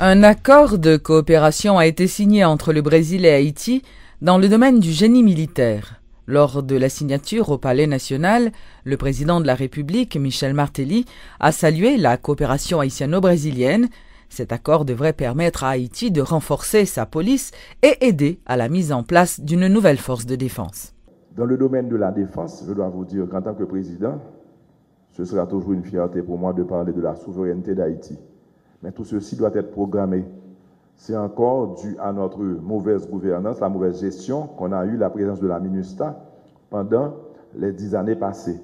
Un accord de coopération a été signé entre le Brésil et Haïti dans le domaine du génie militaire. Lors de la signature au Palais national, le président de la République, Michel Martelly, a salué la coopération haïtiano-brésilienne. Cet accord devrait permettre à Haïti de renforcer sa police et aider à la mise en place d'une nouvelle force de défense. Dans le domaine de la défense, je dois vous dire qu'en tant que président, ce sera toujours une fierté pour moi de parler de la souveraineté d'Haïti. Mais tout ceci doit être programmé. C'est encore dû à notre mauvaise gouvernance, la mauvaise gestion qu'on a eue, la présence de la MINUSTAH pendant les 10 années passées.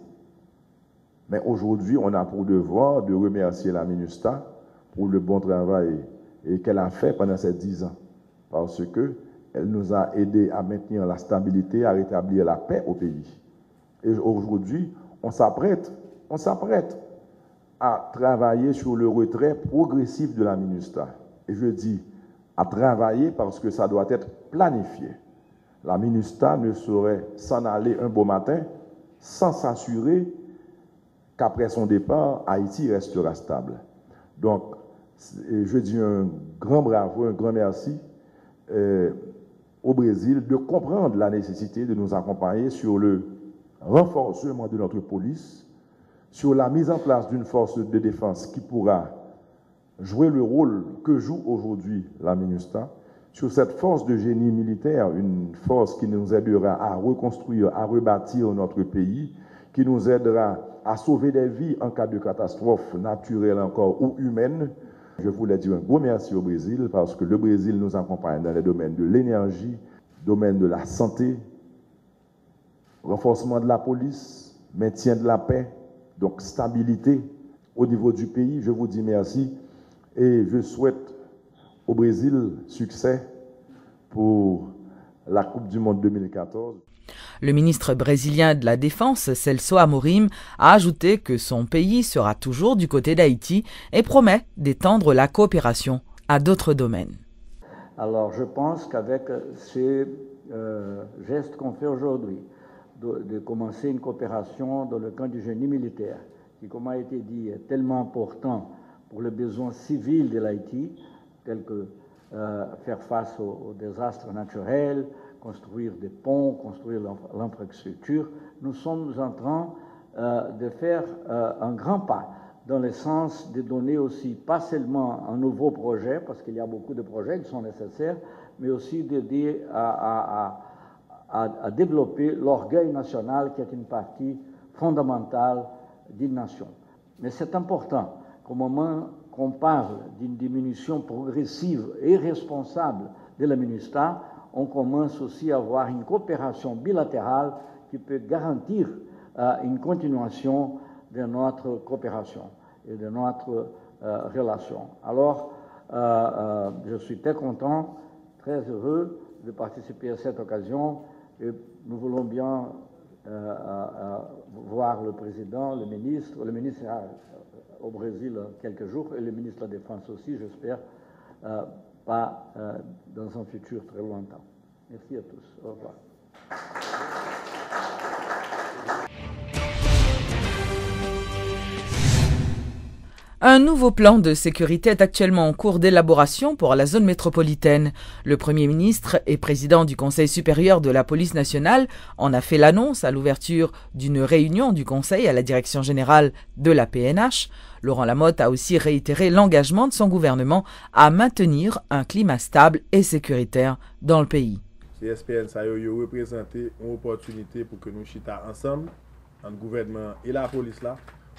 Mais aujourd'hui, on a pour devoir de remercier la MINUSTAH pour le bon travail qu'elle a fait pendant ces 10 ans. Parce qu'elle nous a aidés à maintenir la stabilité, à rétablir la paix au pays. Et aujourd'hui, on s'apprête à travailler sur le retrait progressif de la MINUSTAH. Et je dis à travailler parce que ça doit être planifié. La MINUSTAH ne saurait s'en aller un beau matin sans s'assurer qu'après son départ, Haïti restera stable. Donc, je dis un grand bravo, un grand merci au Brésil de comprendre la nécessité de nous accompagner sur le renforcement de notre police, sur la mise en place d'une force de défense qui pourra jouer le rôle que joue aujourd'hui la MINUSTAH, sur cette force de génie militaire, une force qui nous aidera à reconstruire, à rebâtir notre pays, qui nous aidera à sauver des vies en cas de catastrophe naturelle encore ou humaine. Je voulais dire un gros merci au Brésil parce que le Brésil nous accompagne dans les domaines de l'énergie, domaine de la santé, renforcement de la police, maintien de la paix, donc stabilité au niveau du pays. Je vous dis merci et je souhaite au Brésil succès pour la Coupe du Monde 2014. Le ministre brésilien de la Défense, Celso Amorim, a ajouté que son pays sera toujours du côté d'Haïti et promet d'étendre la coopération à d'autres domaines. Alors je pense qu'avec ces gestes qu'on fait aujourd'hui, de commencer une coopération dans le camp du génie militaire, qui, comme a été dit, est tellement important pour les besoins civils de l'Haïti, tels que faire face aux désastres naturels, construire des ponts, construire l'infrastructure. Nous sommes en train de faire un grand pas dans le sens de donner aussi, pas seulement un nouveau projet, parce qu'il y a beaucoup de projets qui sont nécessaires, mais aussi d'aider à développer l'orgueil national qui est une partie fondamentale d'une nation. Mais c'est important qu'au moment qu'on parle d'une diminution progressive et responsable de la MINUSTAH, on commence aussi à avoir une coopération bilatérale qui peut garantir une continuation de notre coopération et de notre relation. Alors, je suis très content, très heureux de participer à cette occasion et nous voulons bien voir le président, le ministre sera au Brésil quelques jours et le ministre de la Défense aussi, j'espère, pas dans un futur très lointain. Merci à tous. Au revoir. Un nouveau plan de sécurité est actuellement en cours d'élaboration pour la zone métropolitaine. Le Premier ministre et président du Conseil supérieur de la police nationale en a fait l'annonce à l'ouverture d'une réunion du Conseil à la direction générale de la PNH. Laurent Lamotte a aussi réitéré l'engagement de son gouvernement à maintenir un climat stable et sécuritaire dans le pays. CSPN ça a représenté une opportunité pour que nous chita ensemble, entre le gouvernement et la police là,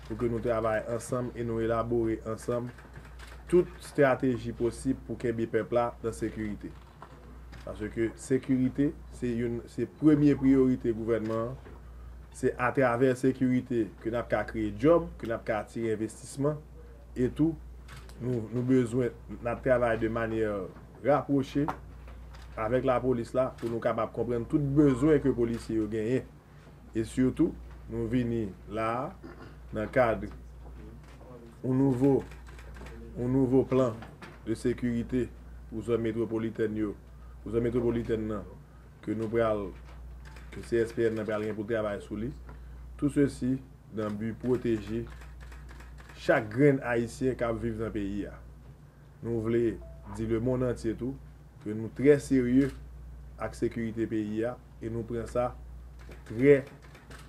pour que nous travaillions ensemble et nous élaborions ensemble toute stratégie possible pour que le peuple là dans la sécurité. Parce que sécurité, c'est première priorité du gouvernement. C'est à travers la sécurité que nous avons créé des jobs, que nous avons attiré investissement et tout. Nous avons besoin de travailler de manière rapprochée avec la police là pour nous capables de comprendre tout besoin que les policiers ont gagné. Et surtout, nous venons là dans le cadre d'un nouveau plan de sécurité pour la zone métropolitaine, que nous prenons, que CSPN n'a pas rien pour travailler sur lui. Tout ceci dans le but de protéger chaque grain haïtien qui vit dans le pays. nous voulons dire le monde entier tout, que nous sommes très sérieux avec la sécurité pays et nous prenons ça très,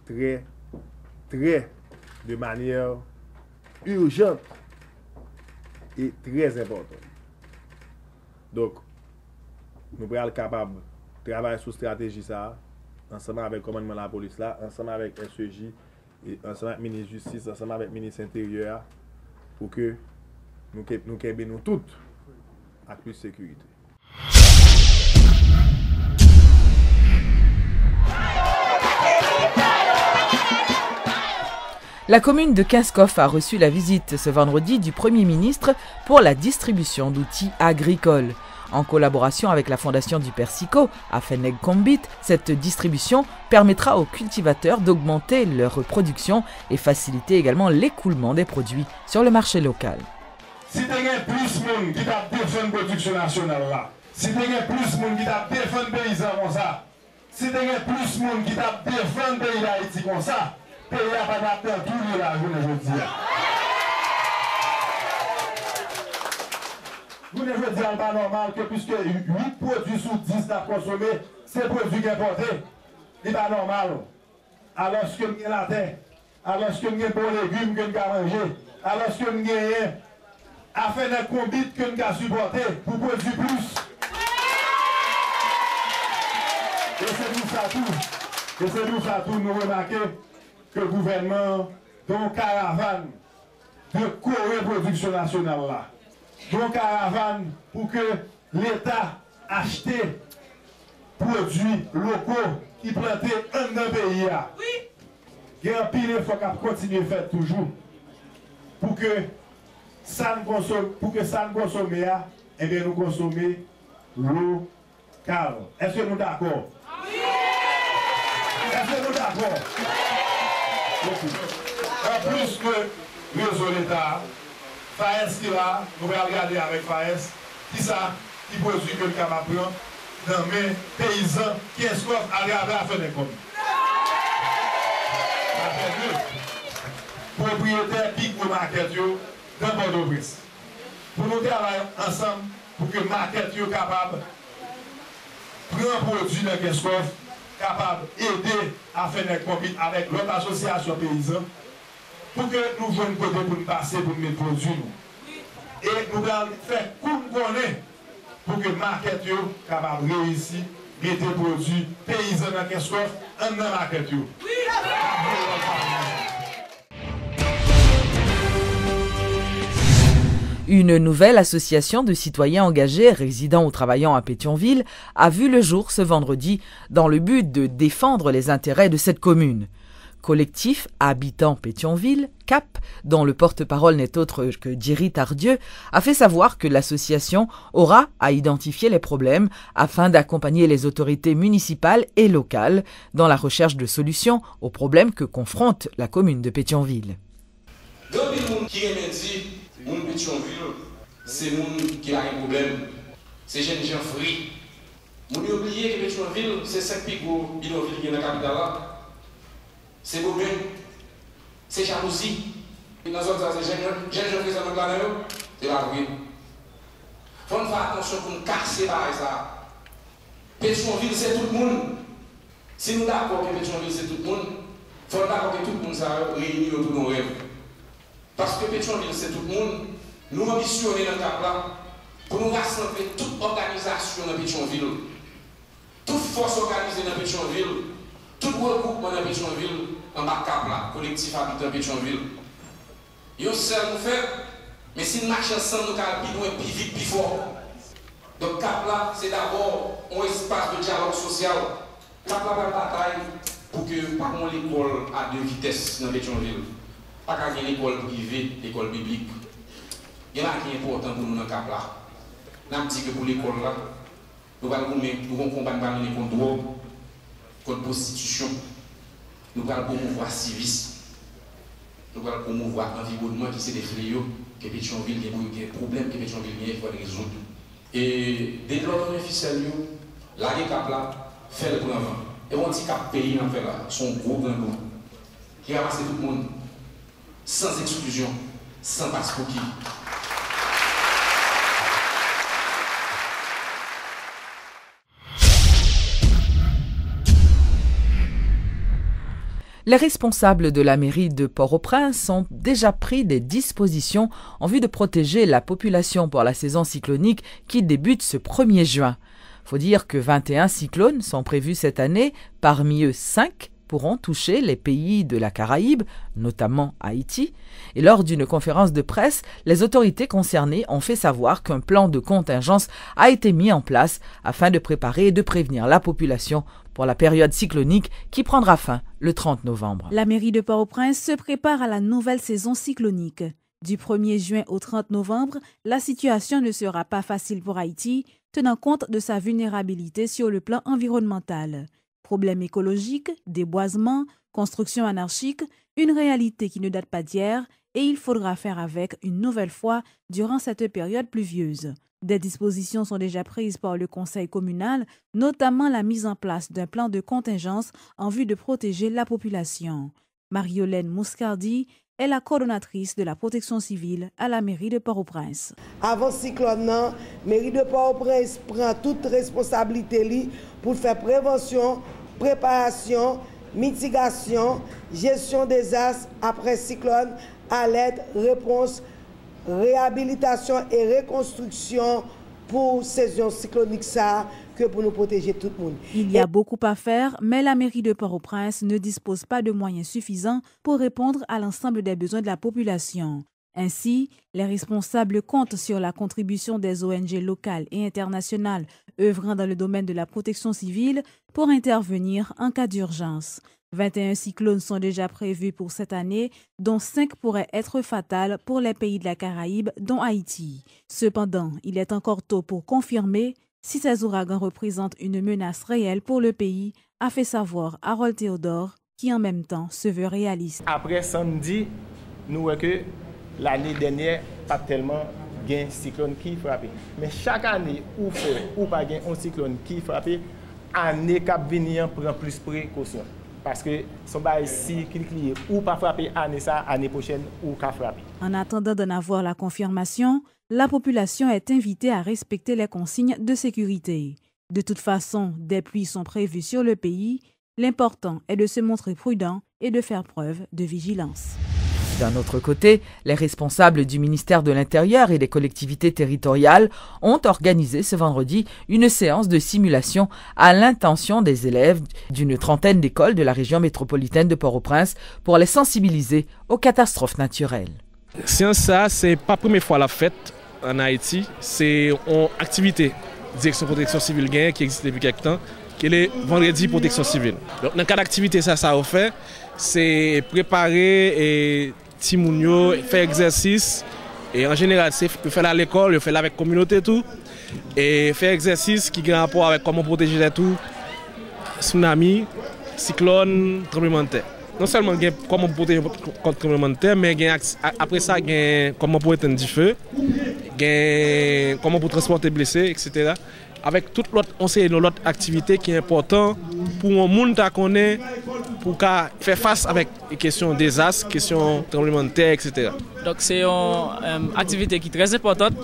très, très de manière urgente et très importante. Donc, nous sommes capables de travailler sur la stratégie ça, ensemble avec le commandement de la police là, ensemble avec SEJ, et ensemble avec le ministre de la Justice, ensemble avec le ministre de l'Intérieur, pour que nous nous toutes avec plus de sécurité. La commune de Kinskov a reçu la visite ce vendredi du Premier ministre pour la distribution d'outils agricoles. En collaboration avec la Fondation du Persico, à Feneg Combit, cette distribution permettra aux cultivateurs d'augmenter leur production et faciliter également l'écoulement des produits sur le marché local. Si tu as plus de monde qui t'a défendu la production nationale là, si tu as plus de monde qui t'a défendu les paysans comme ça, si tu as plus de monde qui t'a défendu le pays d'Haïti comme ça, le pays n'a pas d'atteindre tout la journée aujourd'hui. Vous ne veux dire pas normal que puisque 8 produits sur 10 à consommer, c'est produits importés. Ce n'est pas normal. Alors que nous avons la terre, alors que nous avons des légumes que nous avons mangés, alors que nous avons affaire de combite que nous avons supporté pour produire plus. Et c'est pour ça tout. Et c'est pour ça tout nous remarquons que le gouvernement, dans une caravane de Corée production nationale là, donc caravane pour que l'État achète produits locaux qui plantent dans le pays. Il y a un pile il faut qu'on continue à faire toujours pour que ça ne consomme, et bien nous consommer local. Est-ce que nous sommes d'accord? Est-ce que nous sommes d'accord? En plus que réseau l'État, FAES qui là, nous allons regarder avec FAES qui ça, qui produit que le capable prendre dans mes paysans qui escortent à regarder à faire des communes. Propriétaires qui pour market dans Port-au-Prince. Pour nous travailler ensemble pour que le market soit capable de prendre un produit dans Kinskov, capable d'aider à faire des communes avec l'autre association paysanne. Pour que nous voyons côté pour nous passer pour nous mettre produits. Et nous allons faire comme qu'on est pour que le market soit capable de réussir, mettre des produits paysans dans Kinskov, dans le market. Une nouvelle association de citoyens engagés résidant ou travaillant à Pétionville a vu le jour ce vendredi dans le but de défendre les intérêts de cette commune. Collectif Habitants Pétionville, CAP, dont le porte-parole n'est autre que Djiri Tardieu, a fait savoir que l'association aura à identifier les problèmes afin d'accompagner les autorités municipales et locales dans la recherche de solutions aux problèmes que confronte la commune de Pétionville. Moun Pétionville, c'est moun qui a un problème. C'est jeunes gens free. Moun oublié que Pétionville, c'est 5 plus gros bidonville qui est dans la capitale là. C'est beau, c'est jalousie. Dans la zone, c'est jeunes gens qui sont dans la c'est la rue. Il faut faire attention pour nous casser par ça. Pétionville, c'est tout le monde. Si nous sommes d'accord que Pétionville, c'est tout le monde, il faut d'accord que tout le monde s'est réuni autour de nos rêves. Parce que Pétionville, c'est tout le monde. Nous ambitionnons dans le cap là pour nous rassembler toute organisation dans Pétionville, toute force organisée dans Pétionville, tout regroupement dans Pétionville, en bas cap là, collectif habitant Pétionville. Yo seul nous fait, mais si nous marchons ensemble, nous allons plus loin, plus vite, plus fort. Donc cap là, c'est d'abord un espace de dialogue social. Cap là, une bataille pour que pas qu'on l'école à 2 vitesses dans Pétionville. Pas qu'à l'école privée, l'école publique. Il y a qui est important pour nous dans le cap là. Nous avons dit que pour l'école là, nous allons combattre contre drogue, contre prostitution, nous allons promouvoir civisme, nous allons promouvoir l'environnement qui c'est des fléaux que Pétionville a des problèmes que Pétionville a, il faut les résoudre. Et dès l'ordre officiel, la cap là, fait le plan. Et on dit qu'à pays en fait là, son gros grand groupe qui ramasse tout le monde. Sans exclusion, sans passeport qui. Les responsables de la mairie de Port-au-Prince ont déjà pris des dispositions en vue de protéger la population pour la saison cyclonique qui débute ce 1er juin. Faut dire que 21 cyclones sont prévus cette année, parmi eux 5 pourront toucher les pays de la Caraïbe, notamment Haïti. Et lors d'une conférence de presse, les autorités concernées ont fait savoir qu'un plan de contingence a été mis en place afin de préparer et de prévenir la population pour la période cyclonique qui prendra fin le 30 novembre. La mairie de Port-au-Prince se prépare à la nouvelle saison cyclonique. Du 1er juin au 30 novembre, la situation ne sera pas facile pour Haïti, tenant compte de sa vulnérabilité sur le plan environnemental. Problèmes écologiques, déboisement, construction anarchique, une réalité qui ne date pas d'hier et il faudra faire avec une nouvelle fois durant cette période pluvieuse. Des dispositions sont déjà prises par le conseil communal, notamment la mise en place d'un plan de contingence en vue de protéger la population. Marie-Hélène Moscardi est la coordonnatrice de la protection civile à la mairie de Port-au-Prince. Avant cyclone, la mairie de Port-au-Prince prend toute responsabilité pour faire prévention, préparation, mitigation, gestion des désastres après cyclone, alerte, réponse, réhabilitation et reconstruction pour saison cyclonique ça que pour nous protéger tout le monde. Il y a beaucoup à faire, mais la mairie de Port-au-Prince ne dispose pas de moyens suffisants pour répondre à l'ensemble des besoins de la population. Ainsi, les responsables comptent sur la contribution des ONG locales et internationales œuvrant dans le domaine de la protection civile pour intervenir en cas d'urgence. 21 cyclones sont déjà prévus pour cette année, dont 5 pourraient être fatals pour les pays de la Caraïbe, dont Haïti. Cependant, il est encore tôt pour confirmer si ces ouragans représentent une menace réelle pour le pays, a fait savoir Harold Théodore, qui en même temps se veut réaliste. Après samedi, nous voyons que l'année dernière, pas tellement de cyclone qui frappe. Mais chaque année, ou pas un cyclone qui frappe, année qui venir prend plus précaution. Parce que son bail cyclique ou pas frapper année prochaine ou qu'à frapper. En attendant d'en avoir la confirmation, la population est invitée à respecter les consignes de sécurité. De toute façon, des pluies sont prévues sur le pays. L'important est de se montrer prudent et de faire preuve de vigilance. D'un autre côté, les responsables du ministère de l'Intérieur et des collectivités territoriales ont organisé ce vendredi une séance de simulation à l'intention des élèves d'une 30aine d'écoles de la région métropolitaine de Port-au-Prince pour les sensibiliser aux catastrophes naturelles. Séance ça, c'est pas la première fois la fête en Haïti, c'est une activité direction protection civile gain qui existe depuis quelque temps, qui est le vendredi protection civile. Donc dans le cas d'activité ça a fait, c'est préparer et Timounio, faire exercice et en général c'est faire à l'école, faire avec la communauté tout et faire exercice qui a un rapport avec comment protéger tout tsunami, cyclone, tremblement de terre. Non seulement comment protéger contre tremblement de terre, mais après ça comment pour éteindre du feu, comment pour transporter blessés, etc. Avec toute l'autre activité qui est importante pour un monde qui connaît pour faire face avec les questions de désastres, questions de tremblement de terre, etc. Donc c'est une activité qui est très importante.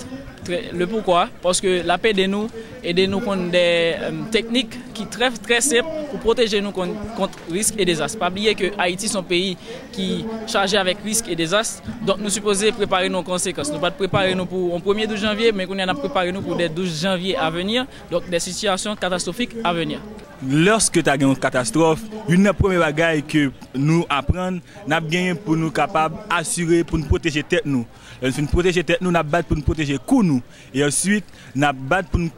Le pourquoi? Parce que la paix de nous aide-nous contre des techniques qui sont très simples pour protéger nous contre risques et désastres. Pas oublier que Haïti est un pays qui est chargé avec risques et désastres. Donc nous supposons préparer nos conséquences. Nous ne pas préparer nous pour le 1er 12 janvier, mais nous avons préparé nous pour les 12 janvier à venir. Donc des situations catastrophiques à venir. Lorsque tu as une catastrophe, une première bagaille que nous apprenons, nous avons gagné pour nous capables d'assurer pour nous protéger tête nous. Nous protéger tête nous, nous battre pour nous protéger cou nous. Et ensuite, nous battre pour nous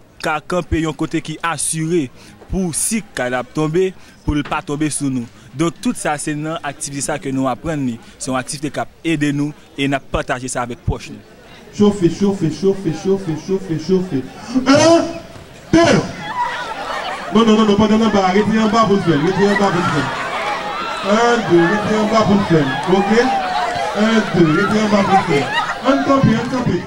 camper un côté qui est assuré pour si qu'elle a tombé, pour ne pas tomber sur nous. Donc tout ça, c'est une activité que nous apprenons. C'est une activité qui aide nous et nous partagé ça avec proche nous. Chauffer, chauffer, chauffer, chauffer, chauffer, chauffer. 1, 2. Non, pas dans la barre. Retirez en bas pour le faire. Retirez en bas pour le faire. 1, 2, retirez en bas pour le faire. Ok? 1, 2, retirez en bas pour le faire. Un campé.